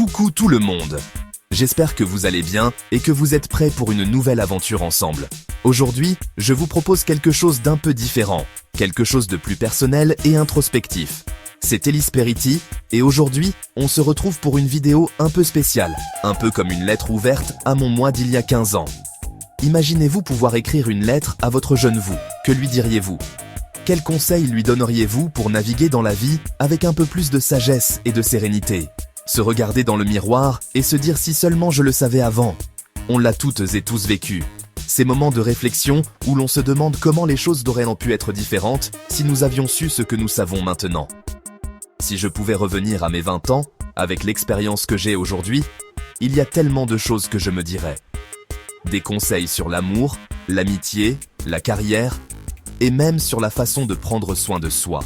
Coucou tout le monde! J'espère que vous allez bien et que vous êtes prêts pour une nouvelle aventure ensemble. Aujourd'hui, je vous propose quelque chose d'un peu différent, quelque chose de plus personnel et introspectif. C'est Ellis Perity et aujourd'hui, on se retrouve pour une vidéo un peu spéciale, un peu comme une lettre ouverte à mon moi d'il y a 15 ans. Imaginez-vous pouvoir écrire une lettre à votre jeune vous. Que lui diriez-vous? Quels conseils lui donneriez-vous pour naviguer dans la vie avec un peu plus de sagesse et de sérénité? Se regarder dans le miroir et se dire si seulement je le savais avant. On l'a toutes et tous vécu. Ces moments de réflexion où l'on se demande comment les choses auraient pu être différentes si nous avions su ce que nous savons maintenant. Si je pouvais revenir à mes 20 ans, avec l'expérience que j'ai aujourd'hui, il y a tellement de choses que je me dirais. Des conseils sur l'amour, l'amitié, la carrière, et même sur la façon de prendre soin de soi.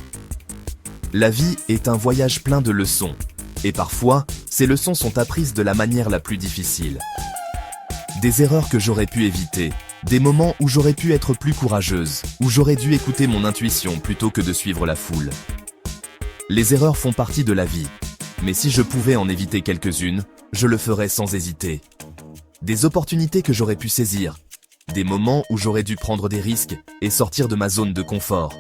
La vie est un voyage plein de leçons. Et parfois, ces leçons sont apprises de la manière la plus difficile. Des erreurs que j'aurais pu éviter, des moments où j'aurais pu être plus courageuse, où j'aurais dû écouter mon intuition plutôt que de suivre la foule. Les erreurs font partie de la vie, mais si je pouvais en éviter quelques-unes, je le ferais sans hésiter. Des opportunités que j'aurais pu saisir, des moments où j'aurais dû prendre des risques et sortir de ma zone de confort.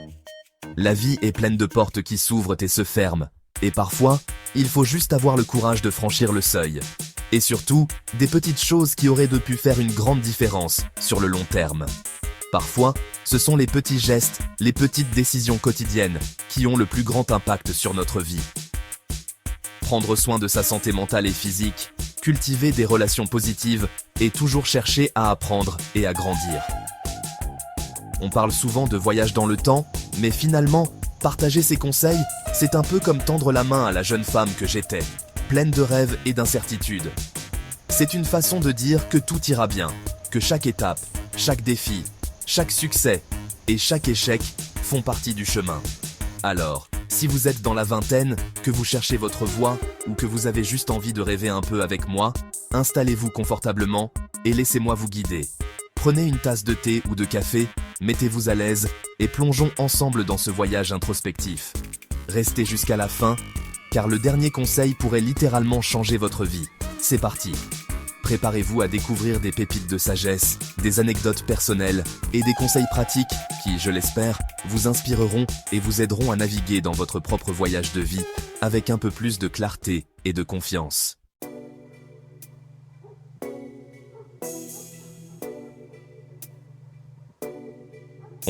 La vie est pleine de portes qui s'ouvrent et se ferment. Et parfois, il faut juste avoir le courage de franchir le seuil. Et surtout, des petites choses qui auraient pu faire une grande différence sur le long terme. Parfois, ce sont les petits gestes, les petites décisions quotidiennes qui ont le plus grand impact sur notre vie. Prendre soin de sa santé mentale et physique, cultiver des relations positives et toujours chercher à apprendre et à grandir. On parle souvent de voyage dans le temps, mais finalement, partager ses conseils, c'est un peu comme tendre la main à la jeune femme que j'étais, pleine de rêves et d'incertitudes. C'est une façon de dire que tout ira bien, que chaque étape, chaque défi, chaque succès et chaque échec font partie du chemin. Alors, si vous êtes dans la vingtaine, que vous cherchez votre voie ou que vous avez juste envie de rêver un peu avec moi, installez-vous confortablement et laissez-moi vous guider. Prenez une tasse de thé ou de café, mettez-vous à l'aise et plongeons ensemble dans ce voyage introspectif. Restez jusqu'à la fin, car le dernier conseil pourrait littéralement changer votre vie. C'est parti! Préparez-vous à découvrir des pépites de sagesse, des anecdotes personnelles et des conseils pratiques qui, je l'espère, vous inspireront et vous aideront à naviguer dans votre propre voyage de vie avec un peu plus de clarté et de confiance.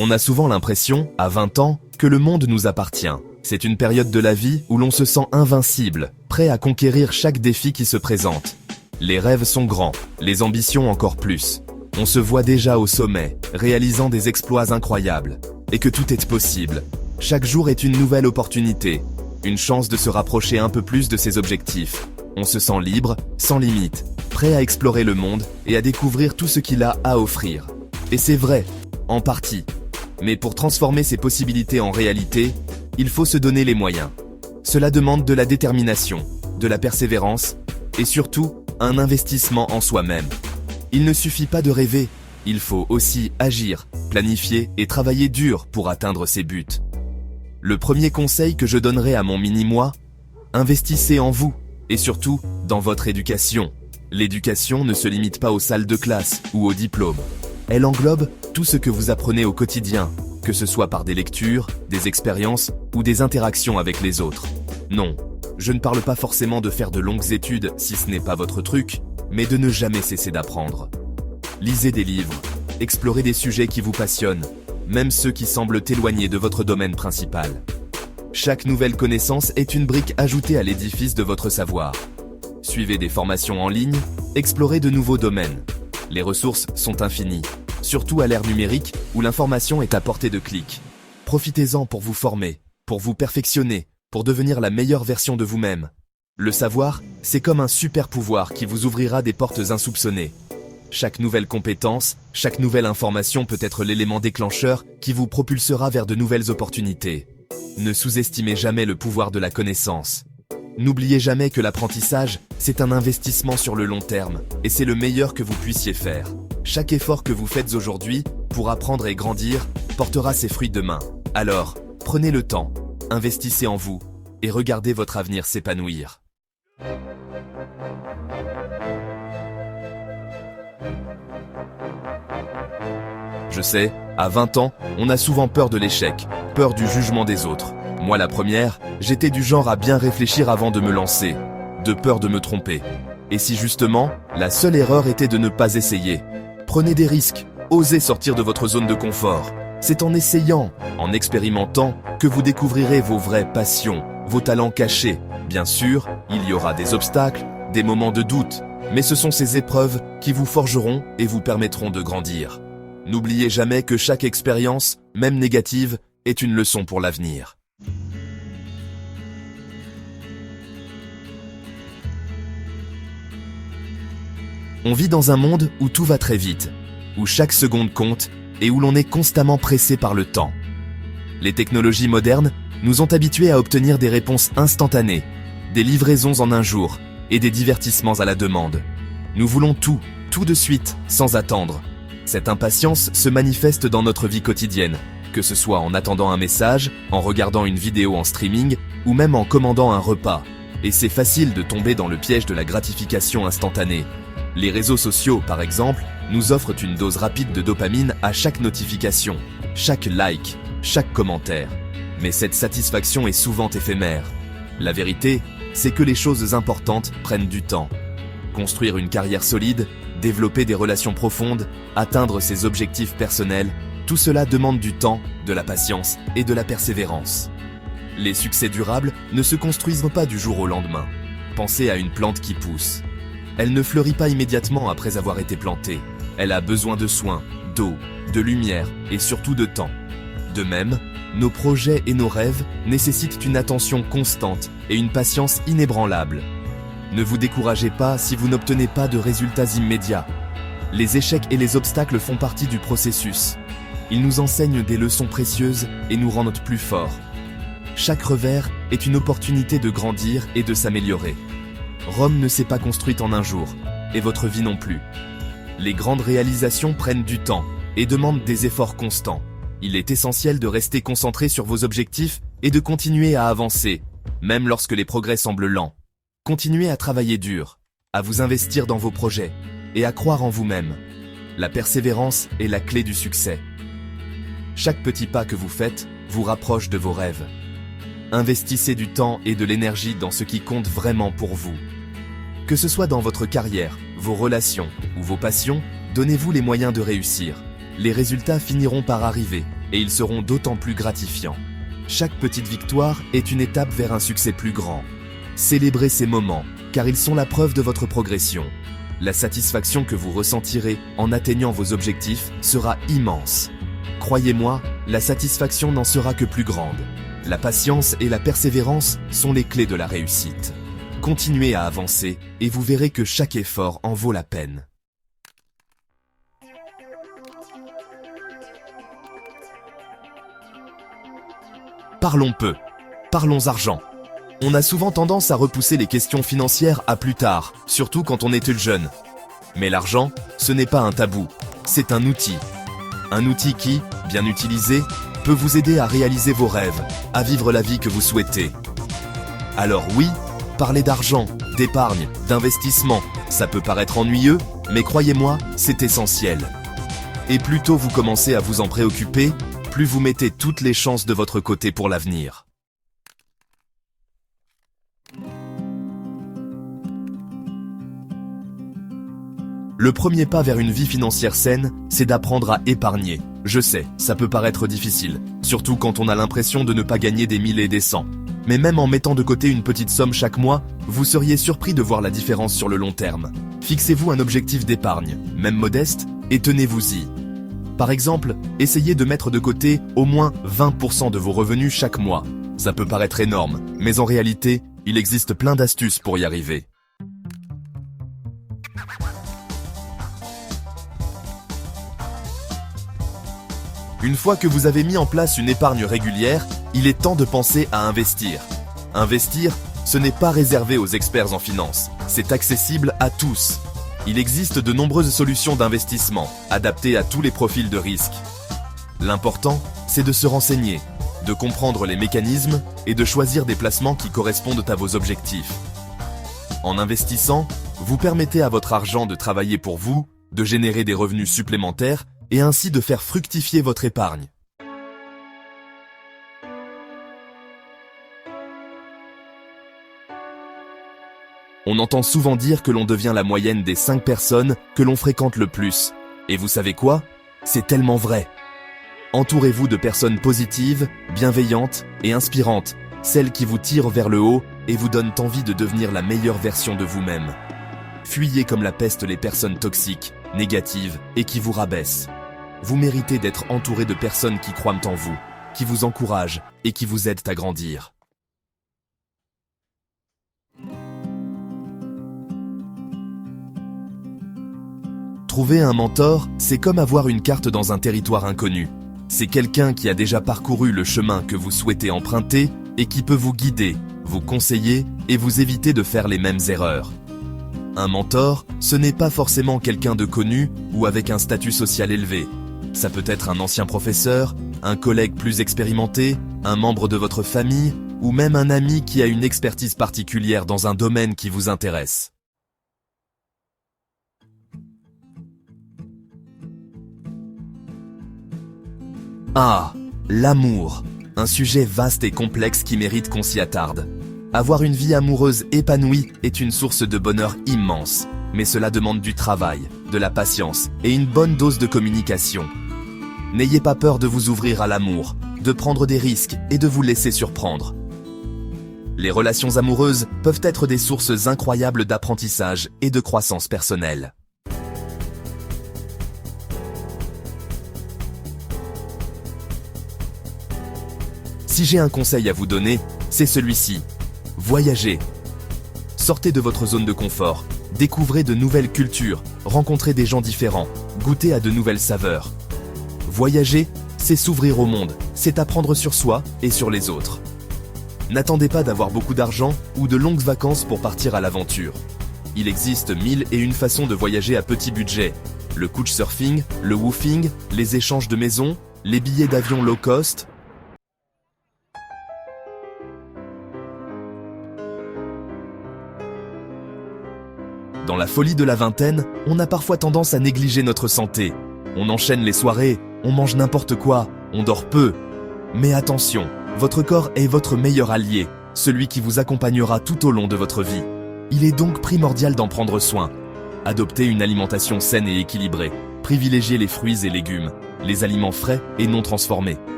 On a souvent l'impression, à 20 ans, que le monde nous appartient. C'est une période de la vie où l'on se sent invincible, prêt à conquérir chaque défi qui se présente. Les rêves sont grands, les ambitions encore plus. On se voit déjà au sommet, réalisant des exploits incroyables. Et que tout est possible. Chaque jour est une nouvelle opportunité, une chance de se rapprocher un peu plus de ses objectifs. On se sent libre, sans limite, prêt à explorer le monde et à découvrir tout ce qu'il a à offrir. Et c'est vrai, en partie. Mais pour transformer ces possibilités en réalité, il faut se donner les moyens. Cela demande de la détermination, de la persévérance et surtout un investissement en soi-même. Il ne suffit pas de rêver, il faut aussi agir, planifier et travailler dur pour atteindre ses buts. Le premier conseil que je donnerai à mon mini-moi, investissez en vous et surtout dans votre éducation. L'éducation ne se limite pas aux salles de classe ou aux diplômes. Elle englobe tout ce que vous apprenez au quotidien, que ce soit par des lectures, des expériences ou des interactions avec les autres. Non, je ne parle pas forcément de faire de longues études si ce n'est pas votre truc, mais de ne jamais cesser d'apprendre. Lisez des livres, explorez des sujets qui vous passionnent, même ceux qui semblent éloignés de votre domaine principal. Chaque nouvelle connaissance est une brique ajoutée à l'édifice de votre savoir. Suivez des formations en ligne, explorez de nouveaux domaines. Les ressources sont infinies, surtout à l'ère numérique où l'information est à portée de clic. Profitez-en pour vous former, pour vous perfectionner, pour devenir la meilleure version de vous-même. Le savoir, c'est comme un super pouvoir qui vous ouvrira des portes insoupçonnées. Chaque nouvelle compétence, chaque nouvelle information peut être l'élément déclencheur qui vous propulsera vers de nouvelles opportunités. Ne sous-estimez jamais le pouvoir de la connaissance. N'oubliez jamais que l'apprentissage, c'est un investissement sur le long terme, et c'est le meilleur que vous puissiez faire. Chaque effort que vous faites aujourd'hui, pour apprendre et grandir, portera ses fruits demain. Alors, prenez le temps, investissez en vous, et regardez votre avenir s'épanouir. Je sais, à 20 ans, on a souvent peur de l'échec, peur du jugement des autres. Moi la première, j'étais du genre à bien réfléchir avant de me lancer, de peur de me tromper. Et si justement, la seule erreur était de ne pas essayer? Prenez des risques, osez sortir de votre zone de confort. C'est en essayant, en expérimentant, que vous découvrirez vos vraies passions, vos talents cachés. Bien sûr, il y aura des obstacles, des moments de doute, mais ce sont ces épreuves qui vous forgeront et vous permettront de grandir. N'oubliez jamais que chaque expérience, même négative, est une leçon pour l'avenir. On vit dans un monde où tout va très vite, où chaque seconde compte et où l'on est constamment pressé par le temps. Les technologies modernes nous ont habitués à obtenir des réponses instantanées, des livraisons en un jour et des divertissements à la demande. Nous voulons tout de suite, sans attendre. Cette impatience se manifeste dans notre vie quotidienne, que ce soit en attendant un message, en regardant une vidéo en streaming ou même en commandant un repas. Et c'est facile de tomber dans le piège de la gratification instantanée. Les réseaux sociaux, par exemple, nous offrent une dose rapide de dopamine à chaque notification, chaque like, chaque commentaire. Mais cette satisfaction est souvent éphémère. La vérité, c'est que les choses importantes prennent du temps. Construire une carrière solide, développer des relations profondes, atteindre ses objectifs personnels, tout cela demande du temps, de la patience et de la persévérance. Les succès durables ne se construisent pas du jour au lendemain. Pensez à une plante qui pousse. Elle ne fleurit pas immédiatement après avoir été plantée. Elle a besoin de soins, d'eau, de lumière et surtout de temps. De même, nos projets et nos rêves nécessitent une attention constante et une patience inébranlable. Ne vous découragez pas si vous n'obtenez pas de résultats immédiats. Les échecs et les obstacles font partie du processus. Ils nous enseignent des leçons précieuses et nous rendent plus forts. Chaque revers est une opportunité de grandir et de s'améliorer. Rome ne s'est pas construite en un jour, et votre vie non plus. Les grandes réalisations prennent du temps et demandent des efforts constants. Il est essentiel de rester concentré sur vos objectifs et de continuer à avancer, même lorsque les progrès semblent lents. Continuez à travailler dur, à vous investir dans vos projets et à croire en vous-même. La persévérance est la clé du succès. Chaque petit pas que vous faites vous rapproche de vos rêves. Investissez du temps et de l'énergie dans ce qui compte vraiment pour vous. Que ce soit dans votre carrière, vos relations ou vos passions, donnez-vous les moyens de réussir. Les résultats finiront par arriver et ils seront d'autant plus gratifiants. Chaque petite victoire est une étape vers un succès plus grand. Célébrez ces moments, car ils sont la preuve de votre progression. La satisfaction que vous ressentirez en atteignant vos objectifs sera immense. Croyez-moi, la satisfaction n'en sera que plus grande. La patience et la persévérance sont les clés de la réussite. Continuez à avancer et vous verrez que chaque effort en vaut la peine. Parlons peu, parlons argent. On a souvent tendance à repousser les questions financières à plus tard, surtout quand on est jeune. Mais l'argent, ce n'est pas un tabou, c'est un outil. Un outil qui, bien utilisé, peut vous aider à réaliser vos rêves, à vivre la vie que vous souhaitez. Alors oui, parler d'argent, d'épargne, d'investissement, ça peut paraître ennuyeux, mais croyez-moi, c'est essentiel. Et plus tôt vous commencez à vous en préoccuper, plus vous mettez toutes les chances de votre côté pour l'avenir. Le premier pas vers une vie financière saine, c'est d'apprendre à épargner. Je sais, ça peut paraître difficile, surtout quand on a l'impression de ne pas gagner des 1000 et des 100. Mais même en mettant de côté une petite somme chaque mois, vous seriez surpris de voir la différence sur le long terme. Fixez-vous un objectif d'épargne, même modeste, et tenez-vous-y. Par exemple, essayez de mettre de côté au moins 20% de vos revenus chaque mois. Ça peut paraître énorme, mais en réalité, il existe plein d'astuces pour y arriver. Une fois que vous avez mis en place une épargne régulière, il est temps de penser à investir. Investir, ce n'est pas réservé aux experts en finance, c'est accessible à tous. Il existe de nombreuses solutions d'investissement, adaptées à tous les profils de risque. L'important, c'est de se renseigner, de comprendre les mécanismes et de choisir des placements qui correspondent à vos objectifs. En investissant, vous permettez à votre argent de travailler pour vous, de générer des revenus supplémentaires et ainsi de faire fructifier votre épargne. On entend souvent dire que l'on devient la moyenne des 5 personnes que l'on fréquente le plus. Et vous savez quoi? C'est tellement vrai. Entourez-vous de personnes positives, bienveillantes et inspirantes, celles qui vous tirent vers le haut et vous donnent envie de devenir la meilleure version de vous-même. Fuyez comme la peste les personnes toxiques, négatives et qui vous rabaissent. Vous méritez d'être entouré de personnes qui croient en vous, qui vous encouragent et qui vous aident à grandir. Trouver un mentor, c'est comme avoir une carte dans un territoire inconnu. C'est quelqu'un qui a déjà parcouru le chemin que vous souhaitez emprunter et qui peut vous guider, vous conseiller et vous éviter de faire les mêmes erreurs. Un mentor, ce n'est pas forcément quelqu'un de connu ou avec un statut social élevé. Ça peut être un ancien professeur, un collègue plus expérimenté, un membre de votre famille ou même un ami qui a une expertise particulière dans un domaine qui vous intéresse. Ah, l'amour, un sujet vaste et complexe qui mérite qu'on s'y attarde. Avoir une vie amoureuse épanouie est une source de bonheur immense, mais cela demande du travail, de la patience et une bonne dose de communication. N'ayez pas peur de vous ouvrir à l'amour, de prendre des risques et de vous laisser surprendre. Les relations amoureuses peuvent être des sources incroyables d'apprentissage et de croissance personnelle. Si j'ai un conseil à vous donner, c'est celui-ci. Voyagez. Sortez de votre zone de confort, découvrez de nouvelles cultures, rencontrez des gens différents, goûtez à de nouvelles saveurs. Voyager, c'est s'ouvrir au monde, c'est apprendre sur soi et sur les autres. N'attendez pas d'avoir beaucoup d'argent ou de longues vacances pour partir à l'aventure. Il existe 1001 façons de voyager à petit budget. Le couchsurfing, le woofing, les échanges de maisons, les billets d'avion low cost. Dans la folie de la vingtaine, on a parfois tendance à négliger notre santé. On enchaîne les soirées, on mange n'importe quoi, on dort peu. Mais attention, votre corps est votre meilleur allié, celui qui vous accompagnera tout au long de votre vie. Il est donc primordial d'en prendre soin. Adoptez une alimentation saine et équilibrée. Privilégiez les fruits et légumes, les aliments frais et non transformés.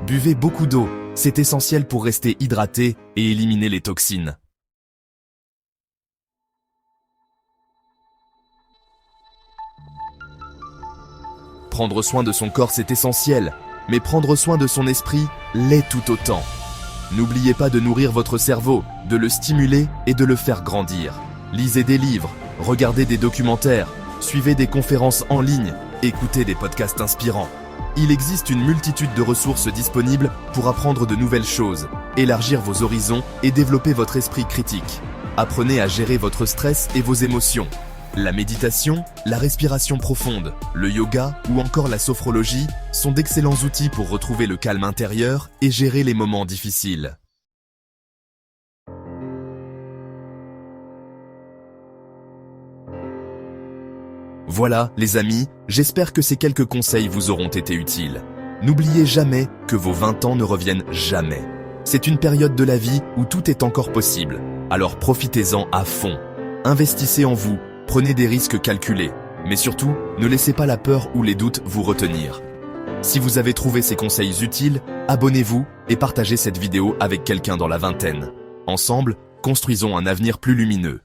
Buvez beaucoup d'eau, c'est essentiel pour rester hydraté et éliminer les toxines. Prendre soin de son corps, c'est essentiel, mais prendre soin de son esprit l'est tout autant. N'oubliez pas de nourrir votre cerveau, de le stimuler et de le faire grandir. Lisez des livres, regardez des documentaires, suivez des conférences en ligne, écoutez des podcasts inspirants. Il existe une multitude de ressources disponibles pour apprendre de nouvelles choses, élargir vos horizons et développer votre esprit critique. Apprenez à gérer votre stress et vos émotions. La méditation, la respiration profonde, le yoga ou encore la sophrologie sont d'excellents outils pour retrouver le calme intérieur et gérer les moments difficiles. Voilà, les amis, j'espère que ces quelques conseils vous auront été utiles. N'oubliez jamais que vos 20 ans ne reviennent jamais. C'est une période de la vie où tout est encore possible, alors profitez-en à fond. Investissez en vous. Prenez des risques calculés, mais surtout, ne laissez pas la peur ou les doutes vous retenir. Si vous avez trouvé ces conseils utiles, abonnez-vous et partagez cette vidéo avec quelqu'un dans la vingtaine. Ensemble, construisons un avenir plus lumineux.